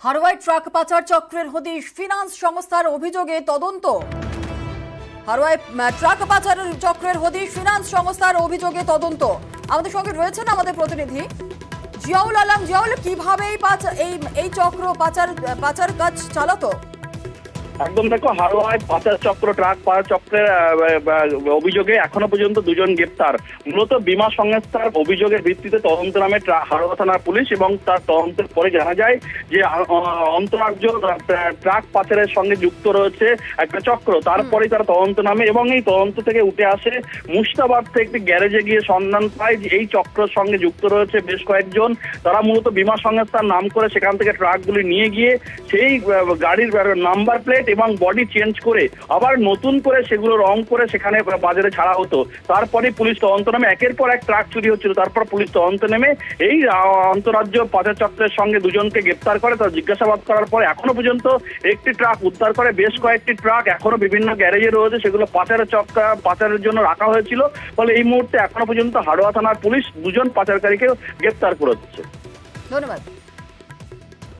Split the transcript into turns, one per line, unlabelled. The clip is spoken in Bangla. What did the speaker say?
হারোয়ায় ট্রাক পাচার চক্রের হদিশ ফিনান্স সংস্থার অভিযোগে তদন্ত। হারোয়ায় ট্রাক পাচার চক্রের হদিশ ফিনান্স সংস্থার অভিযোগে তদন্ত। আমাদের সঙ্গে রয়েছেন আমাদের প্রতিনিধি জিয়াউল আলম। জিয়াউল, কিভাবে এই চক্র পাচার কাজ চালাতো?
একদম দেখো, হারোয়ায় পাচার চক্র, ট্রাক পাচার চক্রের অভিযোগে এখনো পর্যন্ত দুজন গ্রেপ্তার। মূলত বীমা সংস্থার অভিযোগের ভিত্তিতে তদন্ত নামে হারোয়া থানার পুলিশ, এবং তার তদন্তের পরে জানা যায় যে অন্তরাজ্য ট্রাক পাচারের সঙ্গে যুক্ত রয়েছে একটা চক্র। তারপরে তারা তদন্ত নামে এবং এই তদন্ত থেকে উঠে আসে মুর্শিদাবাদ থেকে একটি গ্যারেজে গিয়ে সন্ধান পায় যে এই চক্রের সঙ্গে যুক্ত রয়েছে বেশ কয়েকজন। তারা মূলত বীমা সংস্থার নাম করে সেখান থেকে ট্রাকগুলি নিয়ে গিয়ে সেই গাড়ির নাম্বার প্লেট এবং বডি চেঞ্জ করে আবার নতুন করে সেগুলো রং করে সেখানে বাজারে ছাড়া হতো। তারপরে পুলিশ তদন্ত নামে একের পর এক ট্রাক চুরি হচ্ছিল। তারপর পুলিশ তদন্ত নেমে এই আন্তরাজ্য পাচার চক্রের সঙ্গে দুজনকে গ্রেপ্তার করে। তার জিজ্ঞাসাবাদ করার পরে এখনো পর্যন্ত একটি ট্রাক উদ্ধার করে। বেশ কয়েকটি ট্রাক এখনো বিভিন্ন গ্যারেজে রয়েছে, সেগুলো পাচারের জন্য রাখা হয়েছিল। ফলে এই মুহূর্তে এখনো পর্যন্ত হারোয়া থানার পুলিশ দুজন পাচারকারীকে গ্রেপ্তার করেছে।
ধন্যবাদ।